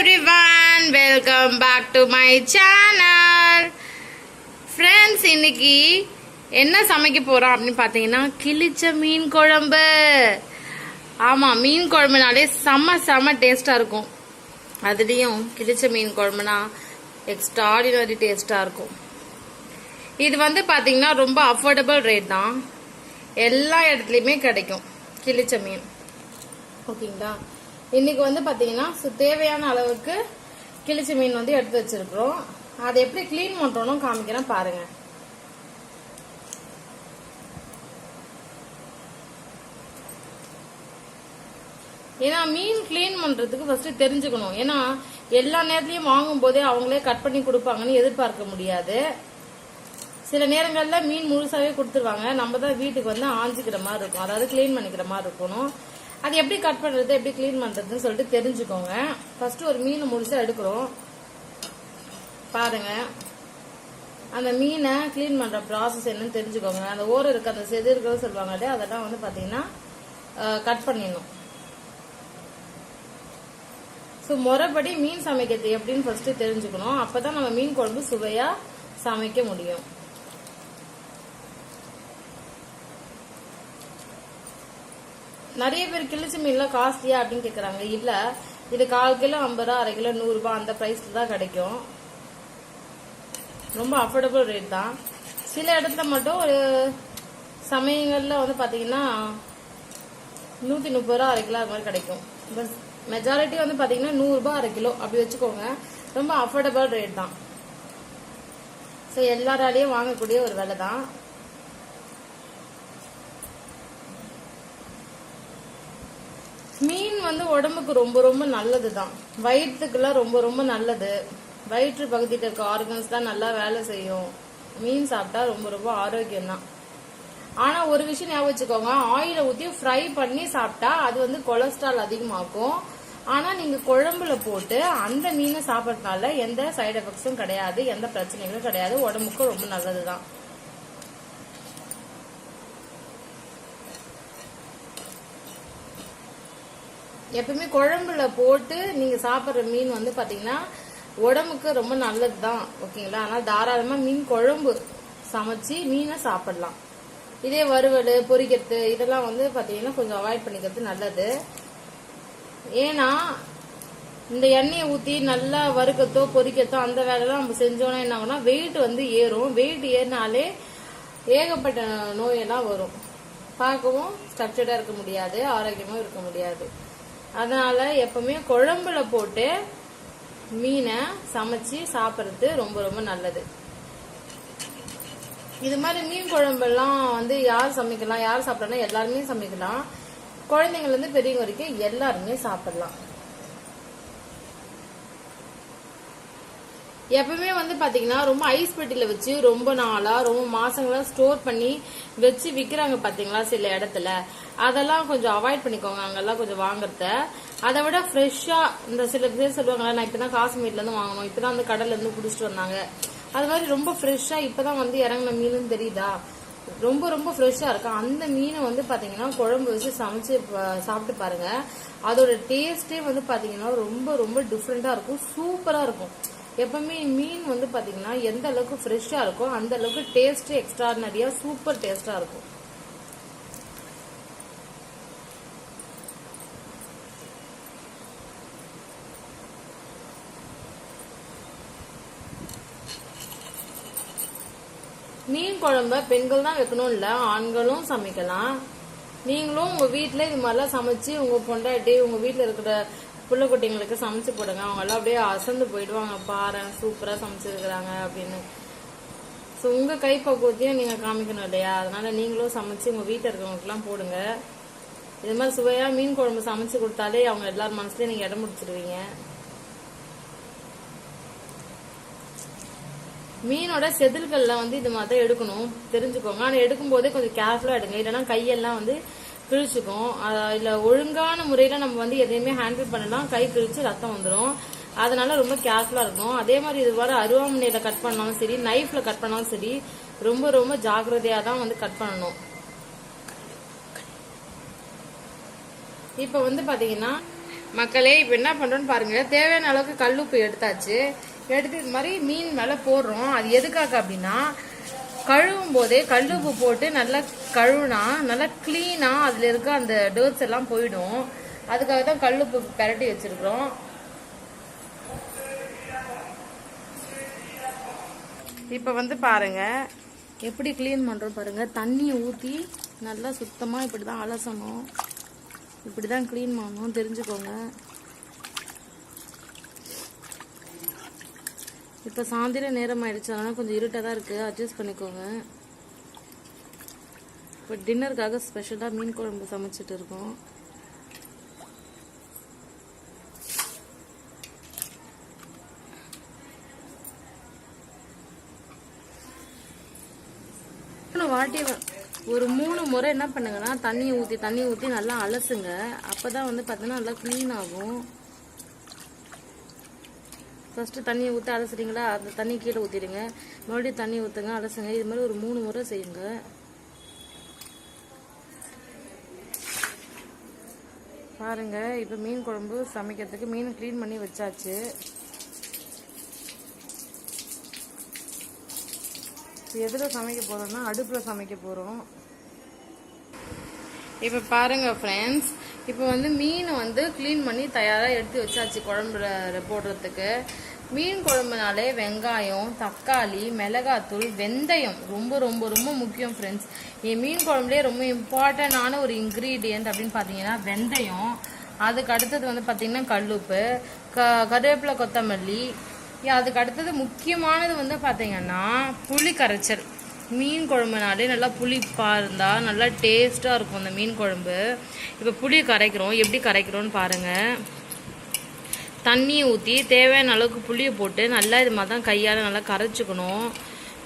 everyone, welcome back to my channel. Friends, இன்னைக்கு என்ன சமைக்க போறோம் அப்படின்னு பாத்தீங்கன்னா கிளிச்ச மீன் குழம்பு. ஆமா, மீன் குழம்புனாலே செம்ம டேஸ்டா இருக்கும். அதுலயும் கிளிச்ச மீன் குழம்புனா எக்ஸ்ட்ராடினரி டேஸ்டா இருக்கும். இது வந்து பாத்தீங்கன்னா ரொம்ப அஃபோர்டபுள் ரேட் தான். எல்லா இடத்துலயுமே கிடைக்கும் கிளிச்ச மீன். ஓகேங்களா? இன்னைக்கு வந்து பாத்தீங்கன்னா தேவையான அளவுக்கு கிளிச்ச மீன் வந்து எடுத்து வச்சிருக்கிறோம். அதை எப்படி கிளீன் பண்றோம் காமிக்கிறேன் பாருங்க. ஏன்னா மீன் கிளீன் பண்றதுக்கு ஃபர்ஸ்ட் தெரிஞ்சுக்கணும். ஏன்னா எல்லா நேரத்திலயும் வாங்கும் போதே அவங்களே கட் பண்ணி கொடுப்பாங்கன்னு எதிர்பார்க்க முடியாது. சில நேரங்கள்ல மீன் முழுசாவே கொடுத்துருவாங்க. நம்ம தான் வீட்டுக்கு வந்து ஆஞ்சிக்கிற மாதிரி இருக்கும், அதாவது கிளீன் பண்ணிக்கிற மாதிரி இருக்கணும். அது எப்படி கட் பண்றது, எப்படி கிளீன் பண்றதுன்னு சொல்லிட்டு தெரிஞ்சுக்கோங்க. ஃபர்ஸ்ட் ஒரு மீன் முழுசா எடுக்கிறோம் பாருங்க. அந்த மீனை கிளீன் பண்ற ப்ராசஸ் என்னன்னு தெரிஞ்சுக்கோங்க. அந்த ஓரம் இருக்க அந்த செதிர்கள் சொல்லுவாங்க இல்லையா, அதெல்லாம் வந்து பாத்தீங்கன்னா கட் பண்ணிடணும். ஸோ முறைப்படி மீன் சமைக்கிறது எப்படின்னு ஃபர்ஸ்ட் தெரிஞ்சுக்கணும். அப்பதான் நம்ம மீன் குழம்பு சுவையா சமைக்க முடியும். நிறைய பேர் கிளிச்ச மீன்லாம் காஸ்ட்லியா அப்படின்னு கேக்குறாங்க. இல்ல, இது 1/4 கிலோ 50 ரூபா, 1/2 கிலோ 100 ரூபாய் அந்த பிரைஸ்ல தான் கிடைக்கும். ரொம்ப அஃபோர்டபுள் ரேட் தான். சில இடத்துல மட்டும் ஒரு சமயங்கள்ல வந்து பாத்தீங்கன்னா 130 ரூபா 1/2 கிலோ அது மாதிரி கிடைக்கும். மெஜாரிட்டி வந்து பாத்தீங்கன்னா 100 ரூபாய் 1/2 கிலோ அப்படி வச்சுக்கோங்க. ரொம்ப அஃபோர்டபுள் ரேட் தான். ஸோ எல்லாராலையும் வாங்கக்கூடிய ஒரு விலை தான். மீன் வந்து உடம்புக்கு ரொம்ப நல்லது தான். வயிற்றுக்குலாம் ரொம்ப நல்லது. வயிற்று பகுதியில் இருக்க ஆர்கன்ஸ் தான் நல்லா வேலை செய்யும். மீன் சாப்பிட்டா ரொம்ப ஆரோக்கியம் தான். ஆனா ஒரு விஷயம் ஞாபகம் வச்சுக்கோங்க, ஆயில ஊத்தி ஃப்ரை பண்ணி சாப்பிட்டா அது வந்து கொலஸ்ட்ரால் அதிகமாக்கும். ஆனா நீங்க குழம்புல போட்டு அந்த மீனை சாப்பிட்றதுனால எந்த சைடு எஃபெக்ட்ஸும் கிடையாது, எந்த பிரச்சனைகளும் கிடையாது. உடம்புக்கும் ரொம்ப நல்லதுதான். எப்பவுமே குழம்புல போட்டு நீங்க சாப்பிட்ற மீன் வந்து பாத்தீங்கன்னா உடம்புக்கு ரொம்ப நல்லதுதான். ஓகேங்களா? ஆனா தாராளமா மீன் குழம்பு சமைச்சு மீனை சாப்பிடலாம். இதே வறுவல் பொரிக்கிறது இதெல்லாம் வந்து பாத்தீங்கன்னா கொஞ்சம் அவாய்ட் பண்ணிக்கிறது நல்லது. ஏன்னா இந்த எண்ணெயை ஊத்தி நல்லா வறுக்கத்தோ பொரிக்கத்தோ அந்த வேலைலாம் நம்ம செஞ்சோம்னா என்ன ஆகும்னா வெயிட் வந்து ஏறும். வெயிட் ஏறினாலே ஏகப்பட்ட நோயெல்லாம் வரும். பார்க்கவும் ஸ்ட்ரக்சர்டா இருக்க முடியாது, ஆரோக்கியமா இருக்க முடியாது. அதனால எப்பவுமே குழம்புல போட்டு மீனை சமைச்சு சாப்பிட்றது ரொம்ப நல்லது. இது மாதிரி மீன் குழம்பெல்லாம் வந்து யார் சமைக்கலாம், யார் சாப்பிடலாம், எல்லாருமே சமைக்கலாம். குழந்தைங்கள்ல இருந்து பெரியவங்க வரைக்கும் எல்லாருமே சாப்பிடலாம். எப்பவுமே வந்து பாத்தீங்கன்னா ரொம்ப ஐஸ் பெட்டியில வச்சு ரொம்ப நாளா ரொம்ப மாசங்களா ஸ்டோர் பண்ணி வச்சு விக்கிறாங்க பாத்தீங்களா சில இடத்துல. அதெல்லாம் கொஞ்சம் அவாய்ட் பண்ணிக்கோங்க அங்கெல்லாம் கொஞ்சம் வாங்குறத. அதை விட ஃப்ரெஷ்ஷா இந்த சில பேர் சொல்லுவாங்களா, நான் இப்பதான் காஷ்மீர்ல இருந்து வாங்கணும், இப்பதான் அந்த கடல்ல இருந்து புடிச்சிட்டு வந்தாங்க, அது மாதிரி ரொம்ப ஃப்ரெஷ்ஷா இப்பதான் வந்து இறங்கின மீனுன்னு தெரியுதா, ரொம்ப ஃப்ரெஷ்ஷா இருக்கும். அந்த மீனை வந்து பாத்தீங்கன்னா குழம்பு வச்சு சமைச்சு சாப்பிட்டு பாருங்க. அதோட டேஸ்டே வந்து பாத்தீங்கன்னா ரொம்ப டிஃப்ரெண்டா இருக்கும், சூப்பரா இருக்கும். எப்பவுமே மீன் வந்து பாத்தீங்கன்னா எந்த அளவுக்கு ஃப்ரெஷ்ஷா இருக்கோ அந்த அளவுக்கு டேஸ்ட் எக்ஸ்ட்ராடினரியா சூப்பர் டேஸ்டா இருக்கும். மீன் குழம்ப பெண்கள் தான் வைக்கணும் இல்ல, ஆண்களும் சமைக்கலாம். நீங்களும் உங்க வீட்டுல இது மாதிரிலாம் சமைச்சு உங்க பொண்டாட்டி உங்க வீட்டுல இருக்கிற புள்ள குட்டிங்களுக்கு சமைச்சு போடுங்க. அவங்க எல்லாம் அப்படியே அசந்து போயிடுவாங்க, பாரு சூப்பரா சமைச்சிருக்கிறாங்க அப்படின்னு. ஸோ உங்க கைப்பக்குவத்தையும் நீங்க காமிக்கணும் இல்லையா? அதனால நீங்களும் சமைச்சு உங்க வீட்டுல இருக்கவங்களுக்கு எல்லாம் போடுங்க. இது மாதிரி சுவையா மீன் குழம்பு சமைச்சு கொடுத்தாலே அவங்க எல்லாரும் மனசுலயும் நீங்க இடம் முடிச்சிருவீங்க. மீனோட செதில்கள்ல வந்து இது மாதிரி தான் எடுக்கணும், தெரிஞ்சுக்கோங்க. ஆனா எடுக்கும் போதே கொஞ்சம் கேர்ஃபுல்லா எடுங்க, இல்லைன்னா கையெல்லாம் வந்து கிழிச்சுக்கும். இல்ல ஒழுங்கான முறையில நம்ம வந்து எதையுமே ஹேண்டில் பண்ணலாம், கை கிழிச்சு ரத்தம் வந்துடும். அதனால ரொம்ப கேர்ஃபுல்லா இருக்கும். அதே மாதிரி இது வர அருவாமனையில கட் பண்ணாலும் சரி, நைஃப்ல கட் பண்ணாலும் சரி, ரொம்ப ஜாக்கிரதையா தான் வந்து கட் பண்ணணும். இப்ப வந்து பாத்தீங்கன்னா மக்களே இப்போ என்ன பண்ணுறோன்னு பாருங்கள். தேவையான அளவுக்கு கல்லுப்பு எடுத்தாச்சு. எடுத்து இது மாதிரி மீன் மேலே போடுறோம். அது எதுக்காக அப்படின்னா, கழுவும் போதே கல்லுப்பு போட்டு நல்லா கழுவுனா நல்லா க்ளீனாக அதில் இருக்க அந்த டர்ட்ஸ் எல்லாம் போயிடும். அதுக்காக தான் கல்லுப்பு பெரட்டி வச்சுருக்குறோம். இப்போ வந்து பாருங்கள் எப்படி க்ளீன் பண்ணுறோம் பாருங்கள். தண்ணியை ஊற்றி நல்லா சுத்தமாக இப்படி தான் அலசணும். இப்படி தான் க்ளீன் பண்ணணும், தெரிஞ்சுக்கோங்க. இப்போ சாயந்தரம் நேரம் ஆயிடுச்சு, அதனால் கொஞ்சம் இருட்டாக தான் இருக்குது, அட்ஜஸ்ட் பண்ணிக்கோங்க. இப்போ டின்னருக்காக ஸ்பெஷலாக மீன் குழம்பு சமைச்சிட்டு இருக்கோம். வாட்டி ஒரு 3 முறை என்ன பண்ணுங்கன்னா தண்ணி ஊற்றி நல்லா அலசுங்க. அப்போ தான் வந்து பார்த்தீங்கன்னா நல்லா க்ளீன் ஆகும். ஃபஸ்ட்டு தண்ணியை ஊற்றி அலசுறீங்களா, அந்த தண்ணி கீழே ஊற்றிடுங்க. மறுபடியும் தண்ணி ஊற்றுங்க, அலசுங்க. இது மாதிரி ஒரு 3 முறை செய்யுங்க. பாருங்க, இப்போ மீன் குழம்பு சமைக்கிறதுக்கு மீன் க்ளீன் பண்ணி வச்சாச்சு. எதில் சமைக்க போகிறோம்னா அடுப்பில் சமைக்க போகிறோம். இப்போ பாருங்கள் ஃப்ரெண்ட்ஸ், இப்போ வந்து மீன் வந்து க்ளீன் பண்ணி தயாராக எடுத்து வச்சாச்சு குழம்புல போடுறதுக்கு. மீன் குழம்புனாலே வெங்காயம், தக்காளி, மிளகாத்தூள், வெந்தயம் ரொம்ப ரொம்ப ரொம்ப முக்கியம் ஃப்ரெண்ட்ஸ். என் மீன் குழம்புலேயே ரொம்ப இம்பார்ட்டண்டான ஒரு இன்க்ரீடியன்ட் அப்படின்னு பார்த்தீங்கன்னா வெந்தயம். அதுக்கு அடுத்தது வந்து பார்த்தீங்கன்னா கல்லுப்பு, கருவேப்பிலை, கொத்தமல்லி. அதுக்கு அடுத்தது முக்கியமானது வந்து பார்த்தீங்கன்னா புளி கரைச்சல். மீன் குழம்புனாலே நல்லா புளிப்பாக இருந்தால் நல்லா டேஸ்ட்டாக இருக்கும் அந்த மீன் குழம்பு. இப்போ புளியை கரைக்கிறோம். எப்படி கரைக்கிறோன்னு பாருங்கள். தண்ணியை ஊற்றி தேவையான அளவுக்கு புளியை போட்டு நல்லா இது மாதிரி தான் கையால் நல்லா கரைச்சிக்கணும்.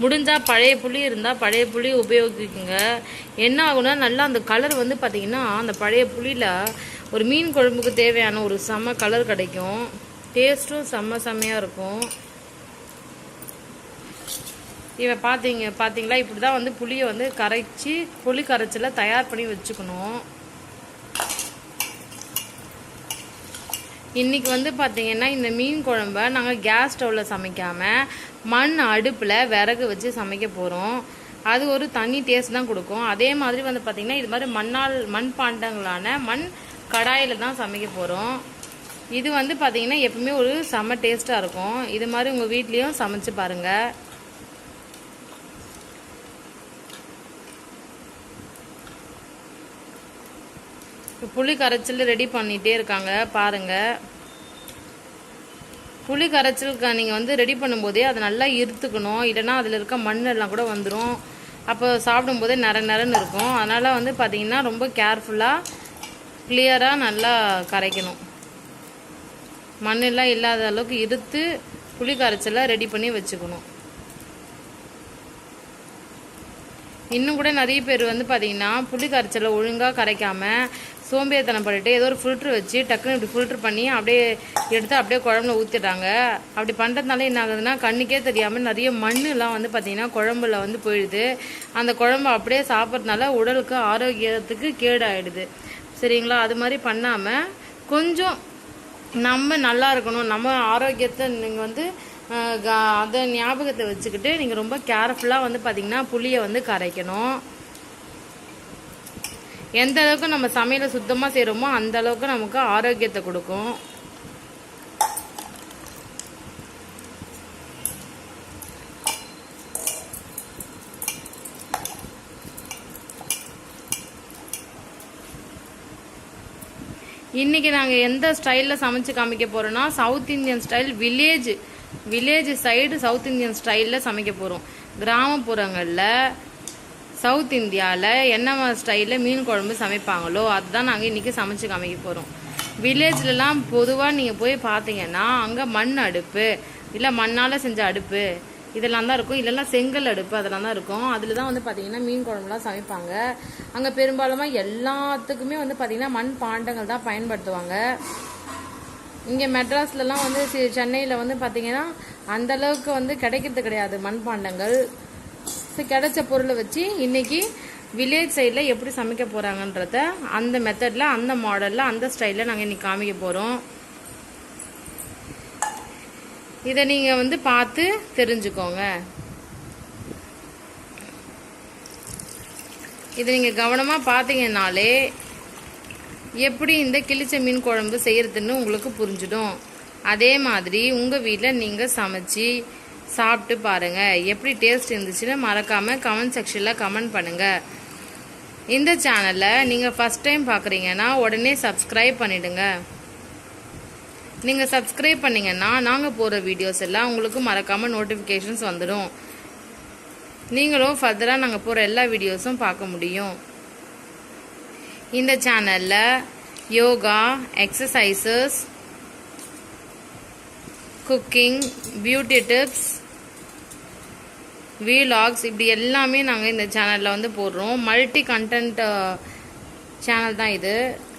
முடிஞ்சால் பழைய புளி இருந்தால் பழைய புளி உபயோகிக்குங்க. என்ன ஆகுனா நல்லா அந்த கலர் வந்து பார்த்திங்கன்னா அந்த பழைய புளியில் ஒரு மீன் குழம்புக்கு தேவையான ஒரு செம்ம கலர் கிடைக்கும். டேஸ்ட்டும் செம்மையாக இருக்கும். இவன் பார்த்தீங்களா இப்படி தான் வந்து புளியை வந்து கரைச்சி புளி கரைச்சல தயார் பண்ணி வச்சுக்கணும். இன்றைக்கி வந்து பார்த்திங்கன்னா இந்த மீன் குழம்ப நாங்கள் கேஸ் ஸ்டவ்வில் சமைக்காமல் மண் அடுப்பில் விறகு வச்சு சமைக்க போகிறோம். அது ஒரு தனி டேஸ்ட் தான் கொடுக்கும். அதே மாதிரி வந்து பார்த்திங்கன்னா இது மாதிரி மண் பாண்டங்களான மண் கடாயில் தான் சமைக்க போகிறோம். இது வந்து பார்த்திங்கன்னா எப்பவுமே ஒரு செம்ம டேஸ்ட்டாக இருக்கும். இது மாதிரி உங்கள் வீட்லேயும் சமைச்சு பாருங்கள். இப்போ புளி கரைச்சல் ரெடி பண்ணிகிட்டே இருக்காங்க பாருங்கள். புளி கரைச்சலுக்கு நீங்கள் வந்து ரெடி பண்ணும்போதே அதை நல்லா இருத்துக்கணும். இல்லைனா அதில் இருக்க மண்ணெல்லாம் கூட வந்துடும். அப்போ சாப்பிடும்போதே நரன்னு இருக்கும். அதனால் வந்து பார்த்திங்கன்னா ரொம்ப கேர்ஃபுல்லாக கிளியராக நல்லா கரைக்கணும். மண்ணெல்லாம் இல்லாத அளவுக்கு இருத்து புளி கரைச்சலாம் ரெடி பண்ணி வச்சுக்கணும். இன்னும் கூட நிறைய பேர் வந்து பார்த்திங்கன்னா புளி கரைச்சலை ஒழுங்காக கரைக்காமல் சோம்பேறித்தனம் பண்ணிட்டு ஏதோ ஒரு ஃபில்ட்ரு வச்சு டக்குன்னு இப்படி ஃபில்ட்ரு பண்ணி அப்படியே எடுத்து அப்படியே குழம்புல ஊற்றிடுறாங்க. அப்படி பண்ணுறதுனால என்ன ஆகுதுன்னா கண்ணுக்கே தெரியாமல் நிறைய மண்ணெலாம் வந்து பார்த்திங்கன்னா குழம்புல வந்து போயிடுது. அந்த குழம்பு அப்படியே சாப்பிட்றதுனால உடலுக்கு ஆரோக்கியத்துக்கு கேடாயிடுது. சரிங்களா? அது மாதிரி பண்ணாமல் கொஞ்சம் நம்ம நல்லா இருக்கணும், நம்ம ஆரோக்கியத்தை நீங்கள் வந்து அதை ஞாபகத்தை வச்சுக்கிட்டு நீங்கள் ரொம்ப கேர்ஃபுல்லாக வந்து பார்த்திங்கன்னா புளியை வந்து கரைக்கணும். எந்த அளவுக்கு நம்ம சமையலை சுத்தமாக செய்கிறோமோ அந்த அளவுக்கு நமக்கு ஆரோக்கியத்தை கொடுக்கும். இன்றைக்கி நாங்கள் எந்த ஸ்டைலில் சமைச்சு காமிக்க போகிறோன்னா south Indian style village side south Indian ஸ்டைலில் சமைக்க போகிறோம். கிராமப்புறங்களில் சவுத் இந்தியாவில் என்ன ஸ்டைலில் மீன் குழம்பு சமைப்பாங்களோ அதுதான் நாங்கள் இன்றைக்கி சமைச்சு காமிக்க போகிறோம். வில்லேஜ்லலாம் பொதுவாக நீங்கள் போய் பார்த்தீங்கன்னா அங்கே மண் அடுப்பு இல்லை மண்ணால் செஞ்ச அடுப்பு இதெல்லாம் தான் இருக்கும். இல்லைன்னா செங்கல் அடுப்பு அதெல்லாம் தான் இருக்கும். அதில் தான் வந்து பார்த்திங்கன்னா மீன் குழம்புலாம் சமைப்பாங்க. அங்கே பெரும்பாலுமாக எல்லாத்துக்குமே வந்து பார்த்திங்கன்னா மண் பாண்டங்கள் தான் பயன்படுத்துவாங்க. இங்கே மெட்ராஸ்லலாம் வந்து சென்னையில் வந்து பார்த்திங்கன்னா அந்தளவுக்கு வந்து கிடைக்கிறது கிடையாது மண் பாண்டங்கள். கிடைச்ச பொருளை வச்சு இன்றைக்கி வில்லேஜ் சைடில் எப்படி சமைக்க போகிறாங்கன்றத அந்த மெத்தடில், அந்த மாடலில், அந்த ஸ்டைலில் நாங்கள் இன்றைக்கி காமிக்க போகிறோம். இதை நீங்கள் வந்து பார்த்து தெரிஞ்சுக்கோங்க. இதை நீங்கள் கவனமாக பார்த்தீங்கன்னாலே எப்படி இந்த கிழிச்ச மீன் குழம்பு செய்கிறதுன்னு உங்களுக்கு புரிஞ்சிடும். அதே மாதிரி உங்கள் வீட்டில் நீங்கள் சமைச்சு சாப்பிட்டு பாருங்கள். எப்படி டேஸ்ட் இருந்துச்சுன்னு மறக்காமல் கமெண்ட் செக்ஷனில் கமெண்ட் பண்ணுங்கள். இந்த சேனலை நீங்கள் ஃபஸ்ட் டைம் பார்க்குறீங்கன்னா உடனே சப்ஸ்கிரைப் பண்ணிவிடுங்க. நீங்கள் சப்ஸ்கிரைப் பண்ணிங்கன்னா நாங்கள் போகிற வீடியோஸ் எல்லாம் உங்களுக்கு மறக்காமல் நோட்டிஃபிகேஷன்ஸ் வந்துடும். நீங்களும் ஃபர்தராக நாங்கள் போகிற எல்லா வீடியோஸும் பார்க்க முடியும். இந்த சேனலில் yoga, exercises, cooking, beauty tips, வீலாக்ஸ் இப்படி எல்லாமே நாங்கள் இந்த சேனலில் வந்து போடுறோம். மல்டி கண்டென்ட் சேனல் தான் இது.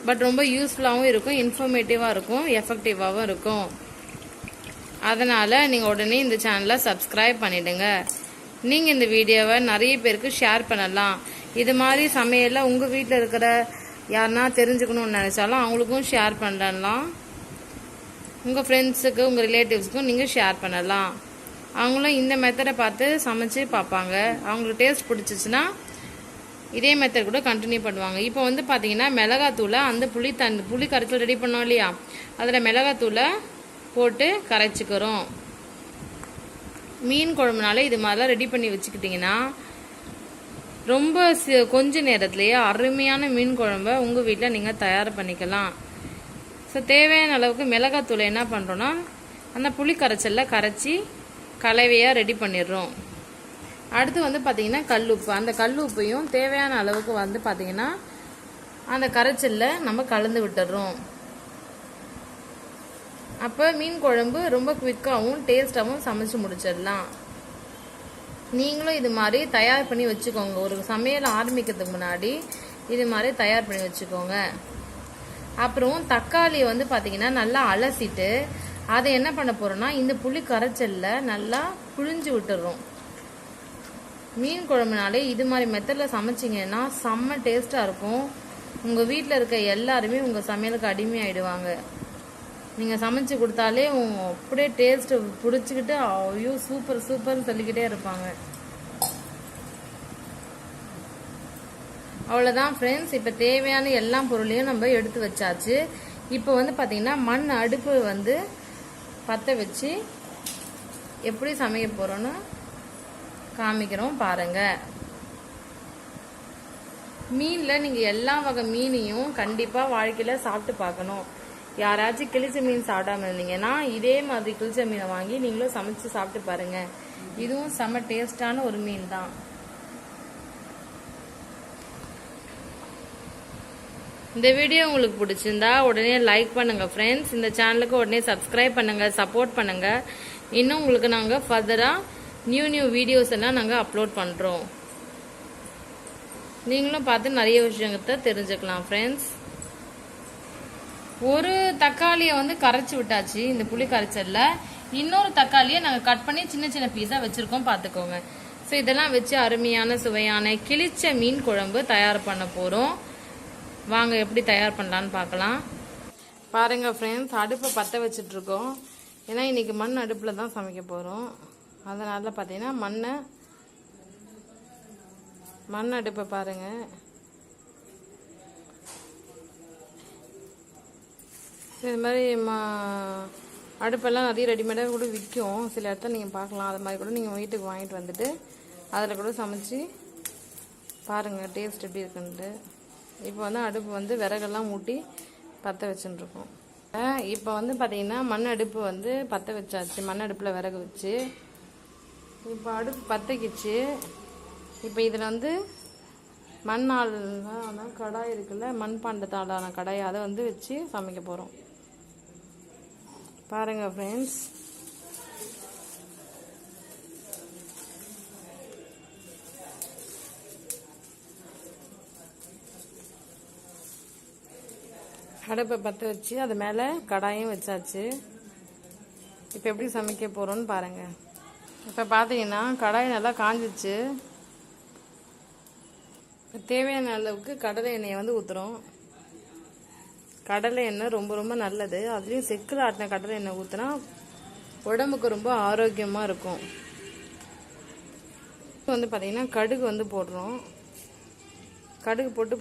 பட் ரொம்ப யூஸ்ஃபுல்லாகவும் இருக்கும், இன்ஃபர்மேட்டிவாக இருக்கும், எஃபெக்டிவாகவும் இருக்கும். அதனால் நீங்கள் உடனே இந்த சேனலை சப்ஸ்கிரைப் பண்ணிவிடுங்க. நீங்கள் இந்த வீடியோவை நிறைய பேருக்கு ஷேர் பண்ணலாம். இது மாதிரி சமையலில் உங்கள் வீட்டில் இருக்கிற யாருன்னா தெரிஞ்சுக்கணும்னு நினச்சாலும் அவங்களுக்கும் ஷேர் பண்ணலாம். உங்கள் ஃப்ரெண்ட்ஸுக்கு, உங்கள் ரிலேட்டிவ்ஸுக்கும் நீங்கள் ஷேர் பண்ணலாம். அவங்களும் இந்த மெத்தடை பார்த்து சமைச்சு பார்ப்பாங்க. அவங்களுக்கு டேஸ்ட் பிடிச்சிச்சின்னா இதே மெத்தட் கூட கண்டினியூ பண்ணுவாங்க. இப்போ வந்து பார்த்தீங்கன்னா மிளகாத்தூளை அந்த புளி கரைச்சல் ரெடி பண்ணோம் இல்லையா, அதில் மிளகாத்தூளை போட்டு கரைச்சிக்கிறோம். மீன் குழம்புனாலே இது மாதிரிலாம் ரெடி பண்ணி வச்சுக்கிட்டிங்கன்னா ரொம்ப கொஞ்ச நேரத்துலேயே அருமையான மீன் குழம்பை உங்கள் வீட்டில் நீங்கள் தயார் பண்ணிக்கலாம். ஸோ தேவையான அளவுக்கு மிளகாத்தூளை என்ன பண்ணுறோன்னா அந்த புளி கரைச்சலில் கரைச்சி கலவையாக ரெடி பண்ணிடுறோம். அடுத்து வந்து பார்த்திங்கன்னா கல்லுப்பு. அந்த கல்லுப்பையும் தேவையான அளவுக்கு வந்து பார்த்திங்கன்னா அந்த கரைச்சலில் நம்ம கலந்து விட்டுடுறோம். அப்போ மீன் குழம்பு ரொம்ப குவிக்காகவும் டேஸ்ட்டாகவும் சமைச்சு முடிச்சிடலாம். நீங்களும் இது மாதிரி தயார் பண்ணி வச்சுக்கோங்க. ஒரு சமையல் ஆரம்பிக்கிறதுக்கு முன்னாடி இது மாதிரி தயார் பண்ணி வச்சுக்கோங்க. அப்புறம் தக்காளியை வந்து பார்த்திங்கன்னா நல்லா அலசிட்டு அதை என்ன பண்ண போகிறோன்னா இந்த புளி கரைச்சலில் நல்லா புழிஞ்சு விட்டுடுறோம். மீன் குழம்புனாலே இது மாதிரி மெத்தடில் சமைச்சிங்கன்னா செம்ம டேஸ்ட்டாக இருக்கும். உங்கள் வீட்டில் இருக்க எல்லாருமே உங்கள் சமையலுக்கு அடிமையாயிடுவாங்க. நீங்கள் சமைச்சு கொடுத்தாலே அப்படியே டேஸ்ட்டு பிடிச்சிக்கிட்டு ஐயோ சூப்பர் சூப்பர்னு சொல்லிக்கிட்டே இருப்பாங்க. அவ்வளோதான் ஃப்ரெண்ட்ஸ். இப்போ தேவையான எல்லா பொருளையும் நம்ம எடுத்து வச்சாச்சு. இப்போ வந்து பார்த்திங்கன்னா மண் அடுப்பு வந்து பற்ற வச்சு எப்படி சமைக்க போகிறோன்னு காமிக்கிறோம் பாருங்கள். மீனில் நீங்கள் எல்லா வகை மீனையும் கண்டிப்பாக வாழ்க்கையில் சாப்பிட்டு பார்க்கணும். யாராச்சும் கிழிச்ச மீன் சாப்பிடாம இருந்தீங்கன்னா இதே மாதிரி கிழிச்ச மீனை வாங்கி நீங்களும் சமைச்சு சாப்பிட்டு பாருங்கள். இதுவும் செம்ம டேஸ்டான ஒரு மீன் தான். இந்த வீடியோ உங்களுக்கு பிடிச்சிருந்தா உடனே லைக் பண்ணுங்கள் ஃப்ரெண்ட்ஸ். இந்த சேனலுக்கு உடனே சப்ஸ்கிரைப் பண்ணுங்கள், சப்போர்ட் பண்ணுங்கள். இன்னும் உங்களுக்கு நாங்கள் ஃபர்தராக நியூ வீடியோஸ் எல்லாம் நாங்கள் அப்லோட் பண்ணுறோம். நீங்களும் பார்த்து நிறைய விஷயத்தை தெரிஞ்சுக்கலாம் ஃப்ரெண்ட்ஸ். ஒரு தக்காளியை வந்து கரைச்சி விட்டாச்சு இந்த புளி கரைச்சலில். இன்னொரு தக்காளியை நாங்கள் கட் பண்ணி சின்ன சின்ன பீஸாக வச்சுருக்கோம், பார்த்துக்கோங்க. ஸோ இதெல்லாம் வச்சு அருமையான சுவையான கிழிச்ச மீன் குழம்பு தயார் பண்ண போகிறோம். வாங்க எப்படி தயார் பண்ணலான்னு பார்க்கலாம். பாருங்கள் ஃப்ரெண்ட்ஸ், அடுப்பை பற்ற வச்சிட்ருக்கோம். ஏன்னா இன்றைக்கி மண் அடுப்பில் தான் சமைக்க போகிறோம். அதனால் பார்த்தீங்கன்னா மண் அடுப்பை பாருங்கள். இது மாதிரி அடுப்பெல்லாம் நிறைய ரெடிமேடாக கூட விற்கும். சில இடத்துல நீங்கள் பார்க்கலாம். அது மாதிரி கூட நீங்கள் வீட்டுக்கு வாங்கிட்டு வந்துட்டு அதில் கூட சமைச்சு பாருங்கள் டேஸ்ட் எப்படி இருக்குன்ட்டு. இப்போ வந்து அடுப்பு வந்து விறகெல்லாம் மூட்டி பற்ற வச்சுட்டுருக்கோம். இப்போ வந்து பார்த்திங்கன்னா மண் அடுப்பு வந்து பற்ற வச்சாச்சு. மண் அடுப்பில் விறகு வச்சு இப்போ அடுப்பு பற்றிக்கிச்சு. இப்போ இதில் வந்து மண்ணால் கடாய் இருக்குல்ல, மண்பாண்டத்தாலான கடாய், அதை வந்து வச்சு சமைக்க போகிறோம். பாருங்கள் ஃப்ரெண்ட்ஸ். அடுப்பை பற்ற வச்சு அது மேலே கடாயும் வச்சாச்சு. இப்போ எப்படி சமைக்க போகிறோன்னு பாருங்கள். இப்போ பார்த்தீங்கன்னா கடாய் நல்லா காஞ்சிச்சு. தேவையான அளவுக்கு கடலை எண்ணெயை வந்து ஊற்றுறோம். கடலை எண்ணெய் ரொம்ப ரொம்ப நல்லது. அதுலேயும் செக்கில் ஆட்டின கடலை எண்ணெய் ஊற்றினா உடம்புக்கு ரொம்ப ஆரோக்கியமாக இருக்கும். வந்து பார்த்திங்கன்னா கடுகு வந்து போடுறோம். கடுகு போட்டு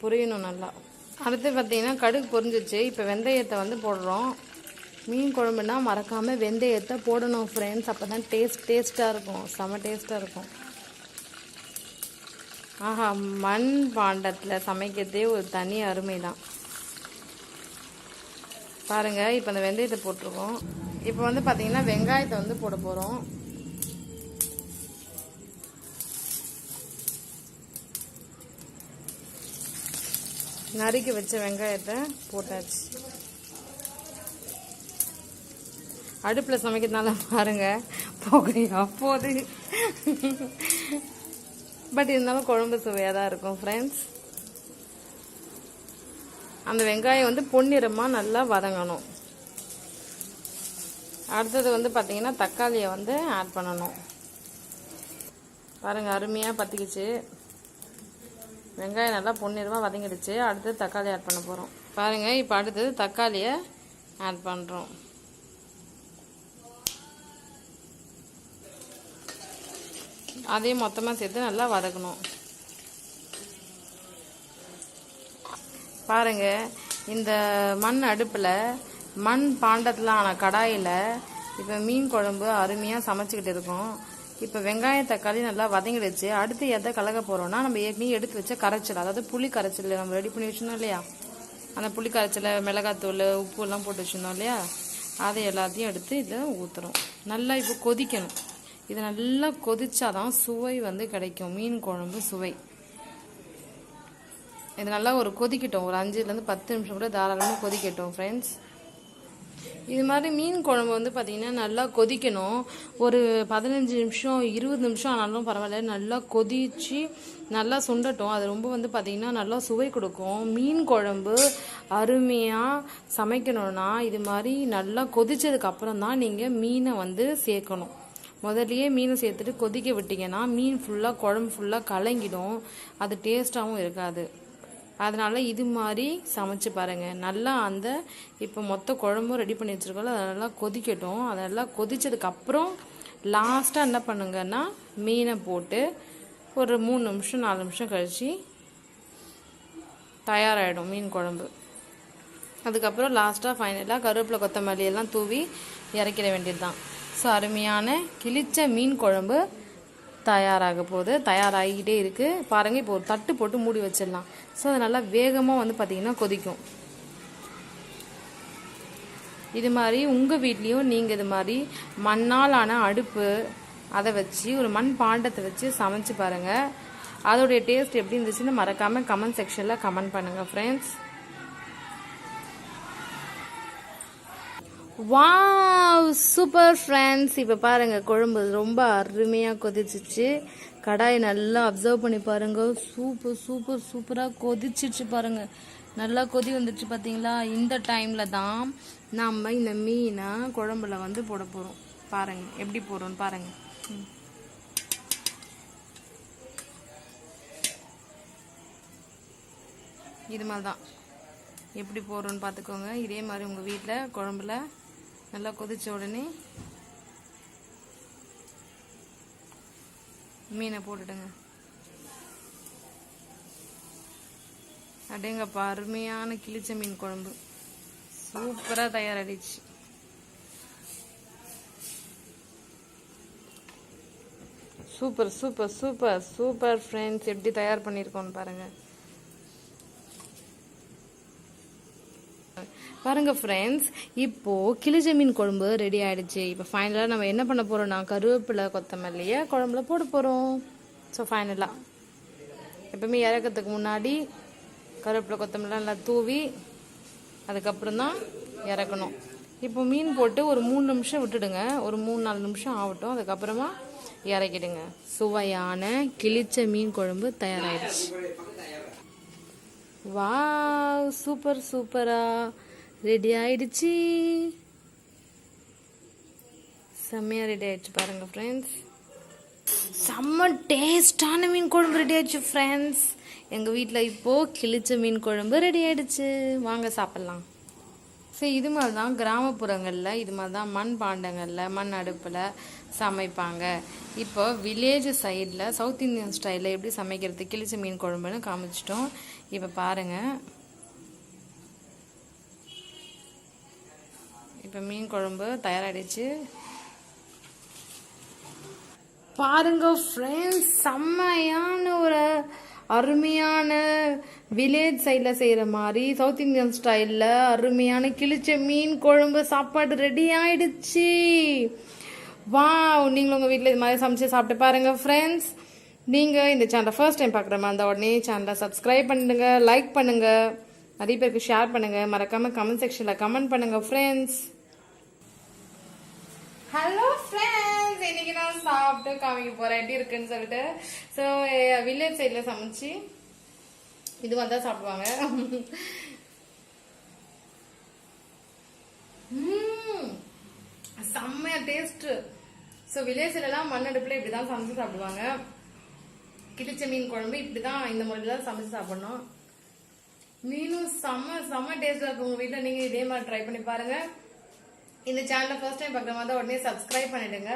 பொரியணும் நல்லா. அடுத்து பார்த்திங்கன்னா கடுகு பொரிஞ்சிச்சு. இப்போ வெந்தயத்தை வந்து போடுறோம். மீன் குழம்புனா மறக்காமல் வெந்தயத்தை போடணும் ஃப்ரெண்ட்ஸ். அப்போ தான் டேஸ்ட்டாக இருக்கும். செம டேஸ்ட்டாக இருக்கும். ஆஹா, மண் பாண்டத்தில் சமைக்கிறதே ஒரு தனி அருமை தான். பாருங்கள், இப்போ அந்த வெந்தயத்தை போட்டிருக்கோம். இப்போ வந்து பார்த்திங்கன்னா வெங்காயத்தை வந்து போட போகிறோம். நறுக்கி வச்ச வெங்காயத்தை போட்டாச்சு. அடுப்பில் சமைக்கிறதுனால பாருங்கள் புகையா போகுது. பட் இருந்தாலும் குழம்பு சுவையாக தான் இருக்கும் ஃப்ரெண்ட்ஸ். அந்த வெங்காயம் வந்து பொன்னிறமாக நல்லா வதங்கணும். அடுத்தது வந்து பார்த்திங்கன்னா தக்காளியை வந்து ஆட் பண்ணணும். பாருங்கள், அருமையாக பற்றிக்கிச்சு. வெங்காயம் நல்லா பொன்னிறமாக வதங்கிடுச்சு. அடுத்தது தக்காளி ஆட் பண்ண போகிறோம். பாருங்கள், இப்போ அடுத்தது தக்காளியை ஆட் பண்ணுறோம். அதையும் மொத்தமாக சேர்த்து நல்லா வதக்கணும். பாருங்கள், இந்த மண் அடுப்பில் மண் பாண்டத்தில் ஆன கடாயில் இப்போ மீன் குழம்பு அருமையாக சமைச்சிக்கிட்டு இருக்கோம். இப்போ வெங்காயம் தக்காளி நல்லா வதங்கிடுச்சு. அடுத்து எதை கலக்க போகிறோம்னா நம்ம ஏற்கனவே எடுத்து வச்ச கரைச்சல், அதாவது புளி கரைச்சல் நம்ம ரெடி பண்ணி வச்சுருந்தோம் இல்லையா, அந்த புளி கரைச்சலை மிளகாத்தூள் உப்பு எல்லாம் போட்டு வச்சுருந்தோம் இல்லையா, அதை எல்லாத்தையும் எடுத்து இதில் ஊற்றுறோம். நல்லா இப்போ கொதிக்கணும். இது நல்லா கொதிச்சாதான் சுவை வந்து கிடைக்கும், மீன் குழம்பு சுவை. இது நல்லா ஒரு கொதிக்கட்டும். ஒரு 5லேருந்து 10 நிமிஷம் கூட தாராளமாக கொதிக்கட்டும் ஃப்ரெண்ட்ஸ். இது மாதிரி மீன் குழம்பு வந்து பார்த்திங்கன்னா நல்லா கொதிக்கணும். ஒரு 15 நிமிஷம் 20 நிமிஷம் ஆனாலும் பரவாயில்ல, நல்லா கொதித்து நல்லா சுண்டட்டும். அது ரொம்ப வந்து பார்த்திங்கன்னா நல்லா சுவை கொடுக்கும். மீன் குழம்பு அருமையாக சமைக்கணும்னா இது மாதிரி நல்லா கொதித்ததுக்கப்புறம் தான் நீங்கள் மீனை வந்து சேர்க்கணும். முதல்லையே மீனை சேர்த்துட்டு கொதிக்க விட்டிங்கன்னா மீன் ஃபுல்லாக குழம்பு ஃபுல்லாக கலங்கிடும். அது டேஸ்ட்டாகவும் இருக்காது. அதனால் இது மாதிரி சமைச்சு பாருங்கள். நல்லா அந்த இப்போ மொத்த குழம்பும் ரெடி பண்ணி வச்சுருக்கோம்ல, அதை நல்லா கொதிக்கட்டும். அதை நல்லா கொதித்ததுக்கப்புறம் லாஸ்ட்டாக என்ன பண்ணுங்கன்னா மீனை போட்டு ஒரு 3 நிமிஷம் 4 நிமிஷம் கழித்து தயாராகிடும் மீன் குழம்பு. அதுக்கப்புறம் லாஸ்ட்டாக ஃபைனலாக கருவேப்பிலை கொத்தமல்லி எல்லாம் தூவி இறக்கிட வேண்டியது தான். ஸோ அருமையான கிழிச்ச மீன் குழம்பு தயாராக போகுது, தயாராகிக்கிட்டே இருக்குது. பாருங்கள், இப்போ ஒரு தட்டு போட்டு மூடி வச்சிடலாம். ஸோ அது நல்லா வேகமாக வந்து பார்த்திங்கன்னா கொதிக்கும். இது மாதிரி உங்கள் வீட்லேயும் நீங்கள் இது மாதிரி மண்ணால் ஆன அடுப்பு அதை வச்சு ஒரு மண் பாண்டத்தை வச்சு சமைச்சு பாருங்கள். அதோடைய டேஸ்ட் எப்படி இருந்துச்சுன்னு மறக்காமல் கமெண்ட் செக்ஷனில் கமெண்ட் பண்ணுங்கள் ஃப்ரெண்ட்ஸ். Wow, super friends. இப்போ பாருங்கள், குழம்பு ரொம்ப அருமையாக கொதிச்சிச்சு. கடாயை நல்லா அப்சர்வ் பண்ணி பாருங்கள். சூப்பராக கொதிச்சிச்சு பாருங்கள். நல்லா கொதி வந்துடுச்சு பார்த்தீங்களா. இந்த டைமில் தான் நம்ம இந்த மீனை குழம்புல வந்து போட போகிறோம். பாருங்கள் எப்படி போடுறோன்னு பாருங்கள். இது மாதிரி தான் எப்படி போடுறோன்னு பார்த்துக்கோங்க. இதே மாதிரி உங்கள் வீட்டில் குழம்புல நல்லா கொதிச்ச உடனே மீனை போட்டுடுங்க. அடேங்கப்பா, அருமையான கிழிச்ச மீன் குழம்பு சூப்பராக தயாராகிடுச்சு. Super friends. எப்படி தயார் பண்ணியிருக்கோன்னு பாருங்கள். பாருங்கள் ஃப்ரெண்ட்ஸ், இப்போது கிழிச்ச மீன் குழம்பு ரெடி ஆகிடுச்சு. இப்போ ஃபைனலாக நம்ம என்ன பண்ண போகிறோம்னா கருவேப்பிலை கொத்தமல்லியை குழம்புல போட போகிறோம். ஸோ ஃபைனலாக எப்பவுமே இறக்கிறதுக்கு முன்னாடி கருவேப்பிலை கொத்தமல்லி நல்லா தூவி அதுக்கப்புறம் தான் இறக்கணும். இப்போ மீன் போட்டு ஒரு 3 நிமிஷம் விட்டுடுங்க. ஒரு 3-4 நிமிஷம் ஆகட்டும். அதுக்கப்புறமா இறக்கிடுங்க. சுவையான கிழிச்ச மீன் குழம்பு தயாராகிடுச்சு. வாவ், சூப்பராக ரெடி ஆயிடுச்சு. செம்மையாக ரெடி ஆயிடுச்சு பாருங்கள் ஃப்ரெண்ட்ஸ். செம்ம டேஸ்டான மீன் குழம்பு ரெடி ஆயிடுச்சு ஃப்ரெண்ட்ஸ். எங்கள் வீட்டில் இப்போது கிழிச்ச மீன் குழம்பு ரெடி ஆயிடுச்சு. வாங்க சாப்பிட்லாம். சரி, இது மாதிரி தான் கிராமப்புறங்களில் இது மாதிரி தான் மண் பாண்டங்களில் மண் அடுப்பில் சமைப்பாங்க. இப்போ வில்லேஜ் சைடில் சவுத் இந்தியன் ஸ்டைலில் எப்படி சமைக்கிறது கிழிச்ச மீன் குழம்புன்னு காமிச்சிட்டோம். இப்போ பாருங்கள், இப்போ மீன் குழம்பு தயாராகிடுச்சு. பாருங்க ஃப்ரெண்ட்ஸ், செம்மையான ஒரு அருமையான வில்லேஜ் சைடில் செய்கிற மாதிரி சவுத் இந்தியன் ஸ்டைலில் அருமையான கிழிச்ச மீன் குழம்பு சாப்பாடு ரெடி ஆயிடுச்சு. வாவ், நீங்களும் உங்கள் வீட்டில் இது மாதிரி சமைச்சு சாப்பிட்டு பாருங்க ஃப்ரெண்ட்ஸ். நீங்கள் இந்த சேனலை ஃபர்ஸ்ட் டைம் பார்க்குற மாதிரி இருந்தால் உடனே சேனலை சப்ஸ்கிரைப் பண்ணிடுங்க, லைக் பண்ணுங்கள், நிறைய பேருக்கு ஷேர் பண்ணுங்கள், மறக்காமல் கமெண்ட் செக்ஷனில் கமெண்ட் பண்ணுங்கள் ஃப்ரெண்ட்ஸ். ஹலோ ஃப்ரெண்ட்ஸ், இன்னைக்கு நான் சாப்பிட்டு காமிக்க போறேன் எப்படி இருக்குன்னு சொல்லிட்டு. ஸோ வில்லேஜ் சைடில் சமைச்சு இது மாதிரி தான் சாப்பிடுவாங்க. செம்மையா டேஸ்ட். ஸோ வில்லேஜ் சைட்லாம் மண் அடுப்புல இப்படிதான் சமைச்சு சாப்பிடுவாங்க. கிழிச்ச மீன் குழம்பு இப்படிதான் இந்த முறையில தான் சமைச்சு சாப்பிடணும். மீனும் செம்ம டேஸ்டா இருக்கும். உங்க வீட்டில் நீங்க இதே மாதிரி ட்ரை பண்ணி பாருங்க. இந்த சேனலை ஃபர்ஸ்ட் டைம் பார்க்குற மாதிரி உடனே சப்ஸ்கிரைப் பண்ணிடுங்க.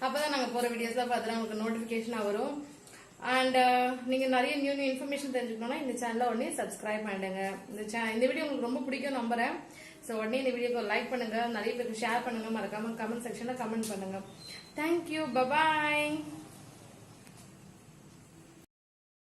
அப்பதான் நாங்கள் போகிற வீடியோஸ்லாம் பார்த்துட்டு உங்களுக்கு நோட்டிஃபிகேஷனாக வரும். அண்ட் நீங்கள் நிறைய நியூ இன்ஃபர்மேஷன் தெரிஞ்சுக்கணும்னா இந்த சேனலை உடனே சப்ஸ்கிரைப் பண்ணிடுங்க. இந்த வீடியோ உங்களுக்கு ரொம்ப பிடிக்கும் நம்புறேன். ஸோ உடனே இந்த வீடியோக்கு லைக் பண்ணுங்க, நிறைய பேருக்கு ஷேர் பண்ணுங்க, மறக்காம கமெண்ட் செக்ஷனில் கமெண்ட் பண்ணுங்க. Thank you, bye bye.